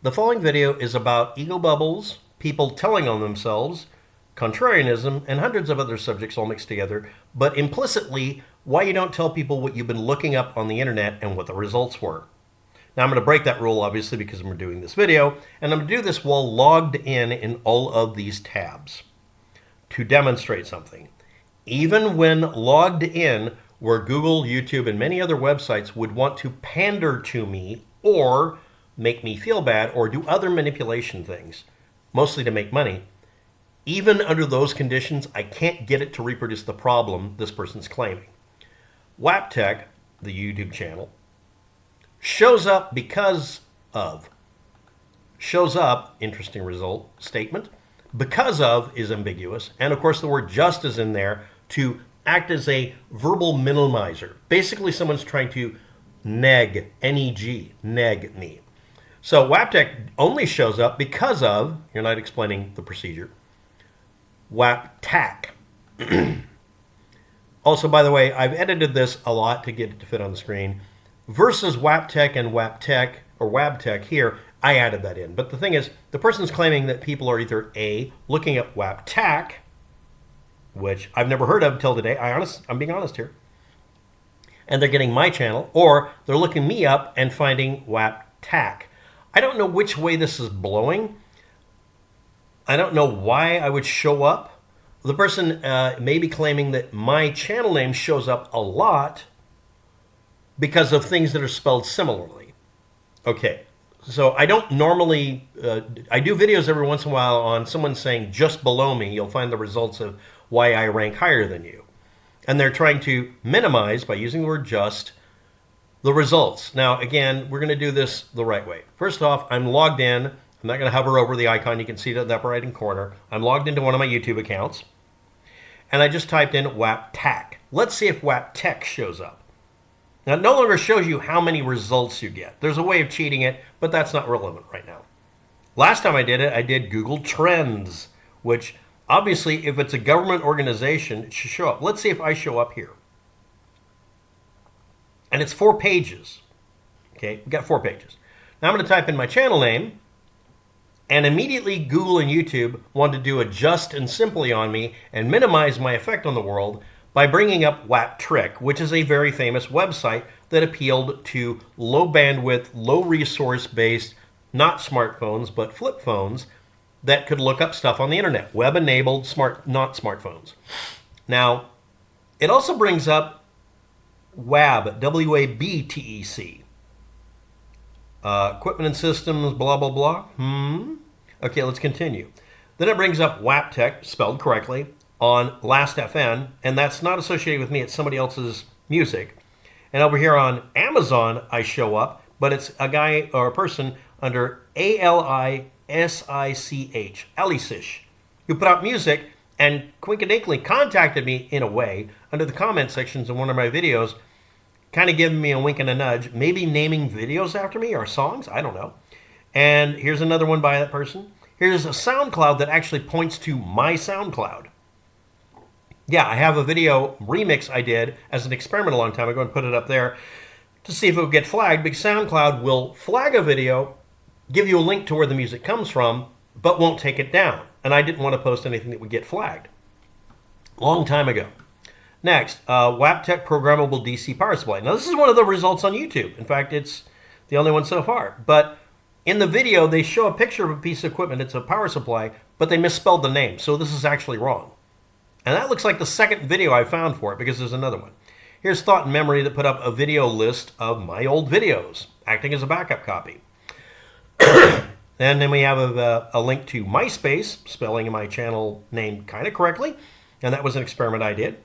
The following video is about ego bubbles, people telling on themselves, contrarianism, and hundreds of other subjects all mixed together, but implicitly, why you don't tell people what you've been looking up on the internet and what the results were. Now I'm going to break that rule, obviously, because we're doing this video, and I'm going to do this while logged in all of these tabs to demonstrate something. Even when logged in, where Google, YouTube, and many other websites would want to pander to me or make me feel bad or do other manipulation things, mostly to make money, even under those conditions, I can't get it to reproduce the problem this person's claiming. WAPTEK, the YouTube channel, shows up because of. Shows up, interesting result, statement. Because of is ambiguous. And of course the word just is in there to act as a verbal minimizer. Basically someone's trying to neg, N-E-G, neg me. So WAPTEK only shows up because of, you're not explaining the procedure, WAPTAC. Also, by the way, I've edited this a lot to get it to fit on the screen. Versus WAPTEK and WAPTEK, or WABTEK here, I added that in. But the thing is, the person's claiming that people are either A, looking up WAPTAC, which I've never heard of till today. I'm being honest here. And they're getting my channel, or they're looking me up and finding WAPTAC. I don't know which way this is blowing. I don't know why I would show up. The person may be claiming that my channel name shows up a lot because of things that are spelled similarly. Okay, so I don't normally, I do videos every once in a while on someone saying just below me, you'll find the results of why I rank higher than you. And they're trying to minimize, by using the word just, the results. Now, again, we're going to do this the right way. First off, I'm logged in. I'm not going to hover over the icon. You can see it in the upper right-hand corner. I'm logged into one of my YouTube accounts. And I just typed in WAPTEK. Let's see if WAPTEK shows up. Now, it no longer shows you how many results you get. There's a way of cheating it, but that's not relevant right now. Last time I did it, I did Google Trends, which obviously, if it's a government organization, it should show up. Let's see if I show up here. And it's 4 pages. Okay, we've got 4 pages. Now I'm going to type in my channel name, and immediately Google and YouTube want to do a just and simply on me and minimize my effect on the world by bringing up WAPTRICK, which is a very famous website that appealed to low bandwidth, low resource based, not smartphones, but flip phones that could look up stuff on the internet, web enabled, not smartphones. Now, it also brings up WAB, W-A-B-T-E-C. Equipment and systems, blah, blah, blah. Okay, let's continue. Then it brings up WAPTEK, spelled correctly, on Last.fm, and that's not associated with me, it's somebody else's music. And over here on Amazon, I show up, but it's a guy or a person under A-L-I-S-I-C-H, Alisish, who put out music and coincidentally contacted me in a way under the comment sections of one of my videos, kind of giving me a wink and a nudge, maybe naming videos after me or songs, I don't know. And here's another one by that person. Here's a SoundCloud that actually points to my SoundCloud. Yeah, I have a video remix I did as an experiment a long time ago and put it up there to see if it would get flagged, because SoundCloud will flag a video, give you a link to where the music comes from, but won't take it down. And I didn't want to post anything that would get flagged. Long time ago. Next, WAPTEK programmable DC power supply. Now this is one of the results on YouTube. In fact, it's the only one so far. But in the video, they show a picture of a piece of equipment. It's a power supply, but they misspelled the name. So this is actually wrong. And that looks like the second video I found for it, because there's another one. Here's Thought and Memory that put up a video list of my old videos, acting as a backup copy. And then we have a link to MySpace, spelling my channel name kind of correctly. And that was an experiment I did.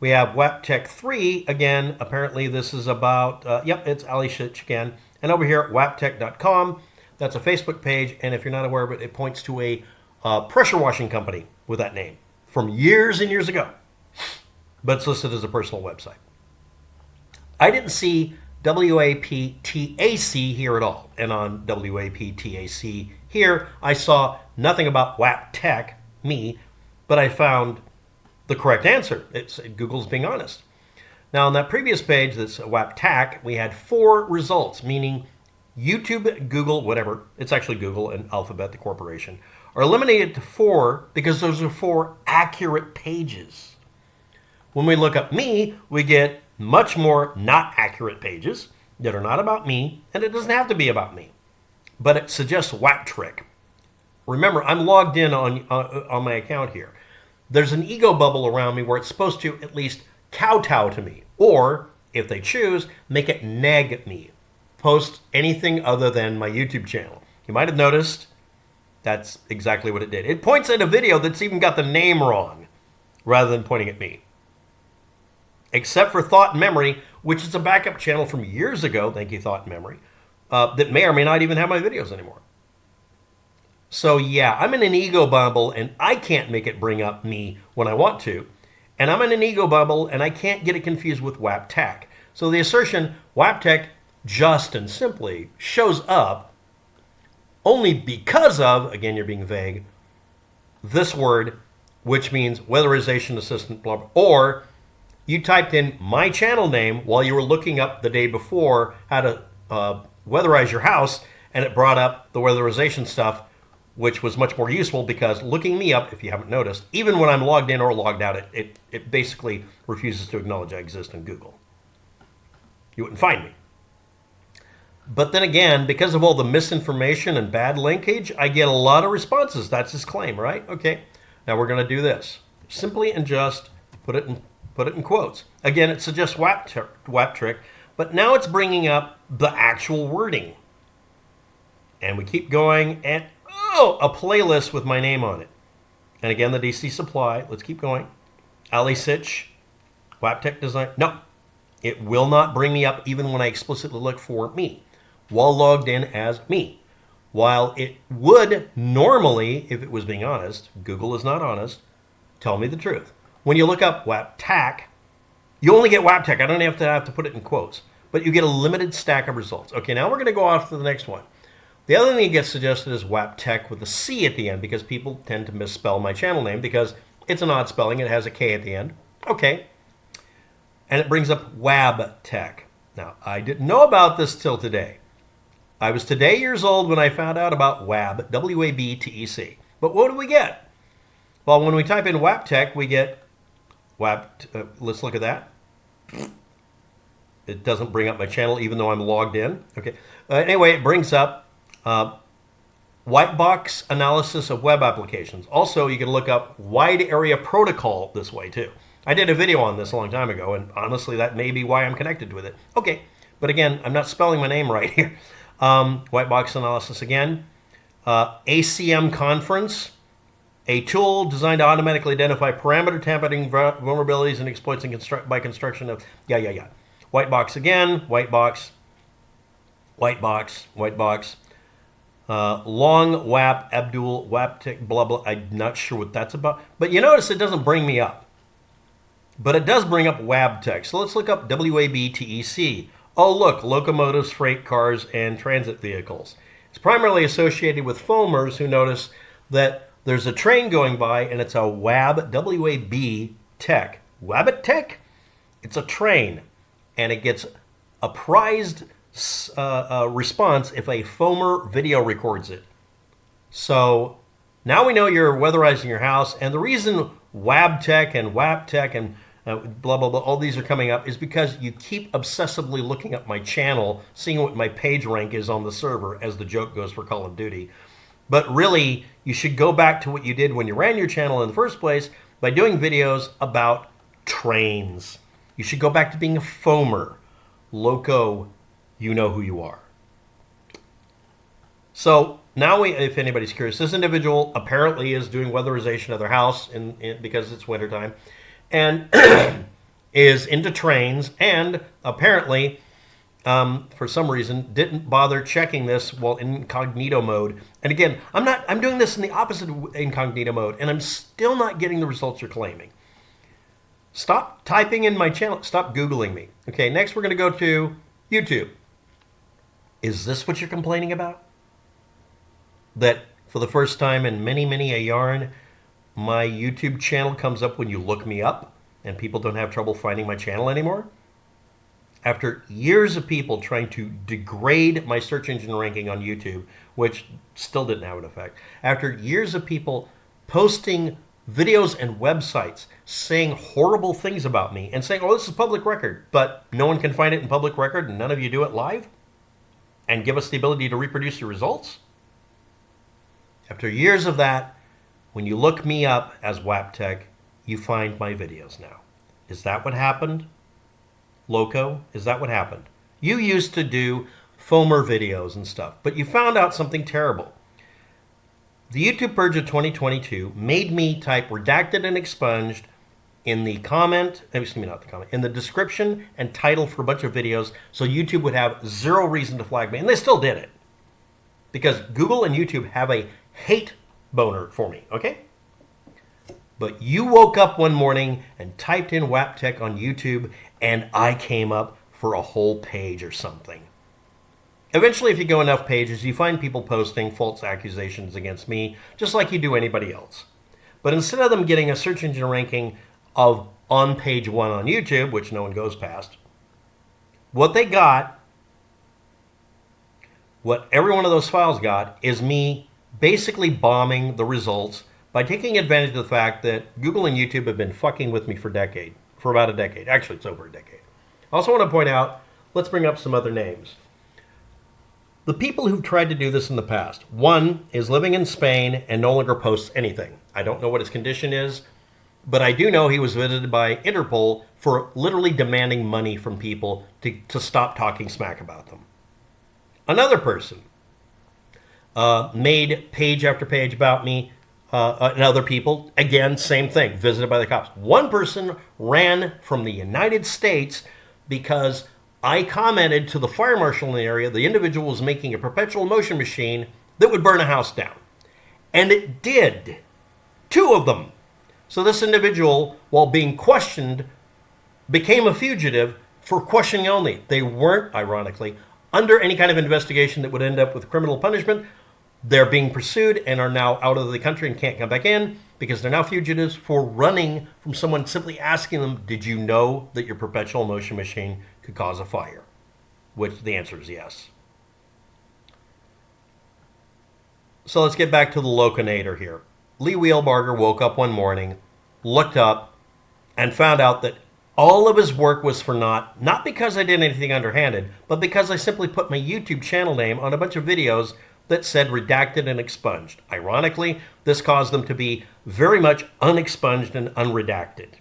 We have WAPTEK 3. Again, apparently this is about, it's Alisish again. And over here, WAPTEK.com. That's a Facebook page. And if you're not aware of it, it points to a pressure washing company with that name from years and years ago. But it's listed as a personal website. I didn't see WAPTAC here at all. And on WAPTAC here, I saw nothing about WAPTEK, me, but I found the correct answer. Google's being honest. Now on that previous page, that's WAPTAC, we had 4 results, meaning YouTube, Google, whatever, it's actually Google and Alphabet, the corporation, are eliminated to 4 because those are 4 accurate pages. When we look up me, we get much more not accurate pages that are not about me, and it doesn't have to be about me. But it suggests WAPTEK. Remember, I'm logged in on my account here. There's an ego bubble around me where it's supposed to at least kowtow to me, or, if they choose, make it neg me. Post anything other than my YouTube channel. You might have noticed that's exactly what it did. It points at a video that's even got the name wrong, rather than pointing at me. Except for Thought and Memory, which is a backup channel from years ago, thank you Thought and Memory, that may or may not even have my videos anymore. So yeah, I'm in an ego bubble and I can't make it bring up me when I want to. And I'm in an ego bubble and I can't get it confused with WAPTEK. So the assertion WAPTEK just and simply shows up only because of, again you're being vague, this word, which means weatherization assistant, blah, blah, or you typed in my channel name while you were looking up the day before how to weatherize your house, and it brought up the weatherization stuff, which was much more useful because looking me up, if you haven't noticed, even when I'm logged in or logged out, it basically refuses to acknowledge I exist in Google. You wouldn't find me. But then again, because of all the misinformation and bad linkage, I get a lot of responses. That's his claim, right? Okay, now we're going to do this. Simply and just put it in quotes. Again, it suggests WAPTRIK, but now it's bringing up the actual wording. And we keep going, and a playlist with my name on it. And again, the DC supply. Let's keep going. Ali Sitch, WAPTEK design. No, it will not bring me up even when I explicitly look for me while logged in as me. While it would normally, if it was being honest, Google is not honest, tell me the truth. When you look up WAPTEK, you only get WAPTEK. I don't have to put it in quotes, but you get a limited stack of results. Okay, now we're going to go off to the next one. The other thing that gets suggested is WAPTEK with a C at the end because people tend to misspell my channel name because it's an odd spelling. It has a K at the end. Okay. And it brings up WABTEC. Now, I didn't know about this till today. I was today years old when I found out about WAB, W-A-B-T-E-C. But what do we get? Well, when we type in WAPTEK, we get let's look at that. It doesn't bring up my channel even though I'm logged in. Okay. Anyway, it brings up white box analysis of web applications. Also, you can look up wide area protocol this way too. I did a video on this a long time ago, and honestly, that may be why I'm connected with it. Okay, but again, I'm not spelling my name right here. White box analysis again. ACM conference, a tool designed to automatically identify parameter tampering vulnerabilities and exploits by construction of, White box again, white box, white box, white box. Long WAP, Abdul, WAPTEK, blah, blah. I'm not sure what that's about. But you notice it doesn't bring me up. But it does bring up WABTEC. So let's look up WABTEC. Oh, look, locomotives, freight cars, and transit vehicles. It's primarily associated with foamers who notice that there's a train going by and it's a WAB, W-A-B tech. WABTEC? It's a train. And it gets a prized response if a foamer video records it. So now we know you're weatherizing your house, and the reason WABTEC and WAPTEC and blah, blah, blah, all these are coming up is because you keep obsessively looking up my channel, seeing what my page rank is on the server, as the joke goes for Call of Duty. But really, you should go back to what you did when you ran your channel in the first place by doing videos about trains. You should go back to being a foamer. Loco, you know who you are. So now, if anybody's curious, this individual apparently is doing weatherization of their house because it's wintertime, and is into trains, and apparently, for some reason, didn't bother checking this while in incognito mode. And again, I'm doing this in the opposite of incognito mode, and I'm still not getting the results you're claiming. Stop typing in my channel. Stop Googling me. Okay, next we're going to go to YouTube. Is this what you're complaining about? That for the first time in many, many a yarn, my YouTube channel comes up when you look me up and people don't have trouble finding my channel anymore? After years of people trying to degrade my search engine ranking on YouTube, which still didn't have an effect, after years of people posting videos and websites saying horrible things about me and saying, oh, this is public record, but no one can find it in public record and none of you do it live and give us the ability to reproduce your results. After years of that, when you look me up as WAPTEK, you find my videos now. Is that what happened? Loco, is that what happened? You used to do foamer videos and stuff, but you found out something terrible. The YouTube purge of 2022 made me type redacted and expunged in the comment, excuse me, not the comment, in the description and title for a bunch of videos, so YouTube would have zero reason to flag me, and they still did it. Because Google and YouTube have a hate boner for me, okay? But you woke up one morning and typed in WAPTEK on YouTube, and I came up for a whole page or something. Eventually, if you go enough pages, you find people posting false accusations against me, just like you do anybody else. But instead of them getting a search engine ranking of on page 1 on YouTube, which no one goes past, what they got, what every one of those files got, is me basically bombing the results by taking advantage of the fact that Google and YouTube have been fucking with me for about a decade. Actually, it's over a decade. I also want to point out, let's bring up some other names. The people who've tried to do this in the past. One is living in Spain and no longer posts anything. I don't know what his condition is, but I do know he was visited by Interpol for literally demanding money from people to stop talking smack about them. Another person made page after page about me and other people. Again, same thing, visited by the cops. One person ran from the United States because I commented to the fire marshal in the area the individual was making a perpetual motion machine that would burn a house down. And it did. 2 of them. So this individual, while being questioned, became a fugitive for questioning only. They weren't, ironically, under any kind of investigation that would end up with criminal punishment. They're being pursued and are now out of the country and can't come back in because they're now fugitives for running from someone simply asking them, did you know that your perpetual motion machine could cause a fire? Which the answer is yes. So let's get back to the Loconator here. Lee Wheelbarger woke up one morning, looked up, and found out that all of his work was for naught, not because I did anything underhanded, but because I simply put my YouTube channel name on a bunch of videos that said redacted and expunged. Ironically, this caused them to be very much unexpunged and unredacted.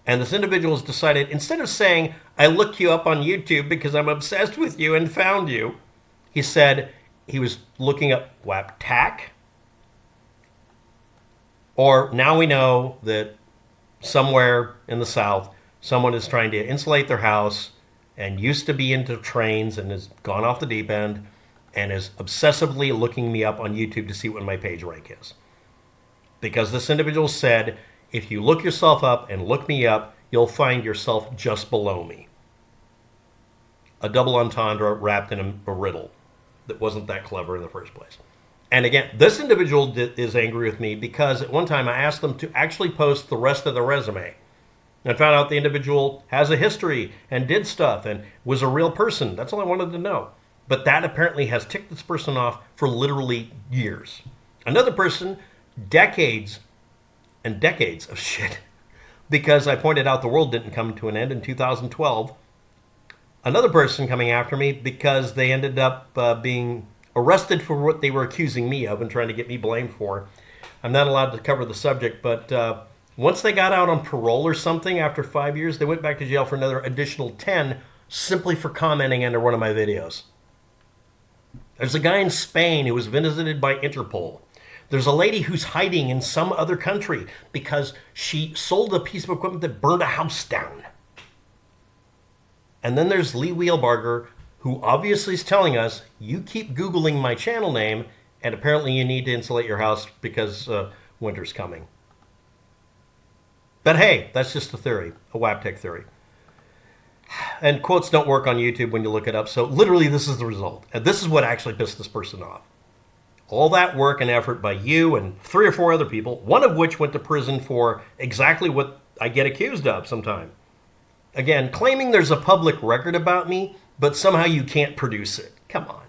And this individual has decided, instead of saying, I looked you up on YouTube because I'm obsessed with you and found you, he said he was looking up WAPTEK. Or now we know that somewhere in the South, someone is trying to insulate their house and used to be into trains and has gone off the deep end and is obsessively looking me up on YouTube to see what my page rank is. Because this individual said, if you look yourself up and look me up, you'll find yourself just below me. A double entendre wrapped in a riddle that wasn't that clever in the first place. And again, this individual is angry with me because at one time I asked them to actually post the rest of the resume. And found out the individual has a history and did stuff and was a real person. That's all I wanted to know. But that apparently has ticked this person off for literally years. Another person, decades and decades of shit, because I pointed out the world didn't come to an end in 2012. Another person coming after me because they ended up being arrested for what they were accusing me of and trying to get me blamed for. I'm not allowed to cover the subject, but once they got out on parole or something after 5 years, they went back to jail for another additional 10 simply for commenting under one of my videos. There's a guy in Spain who was visited by Interpol. There's a lady who's hiding in some other country because she sold a piece of equipment that burned a house down. And then there's Lee Wheelbarger, who obviously is telling us, you keep Googling my channel name, and apparently you need to insulate your house because winter's coming. But hey, that's just a theory, a WAPTEK theory. And quotes don't work on YouTube when you look it up, so literally this is the result. And this is what actually pissed this person off. All that work and effort by you and 3 or 4 other people, one of which went to prison for exactly what I get accused of sometime. Again, claiming there's a public record about me, but somehow you can't produce it. Come on.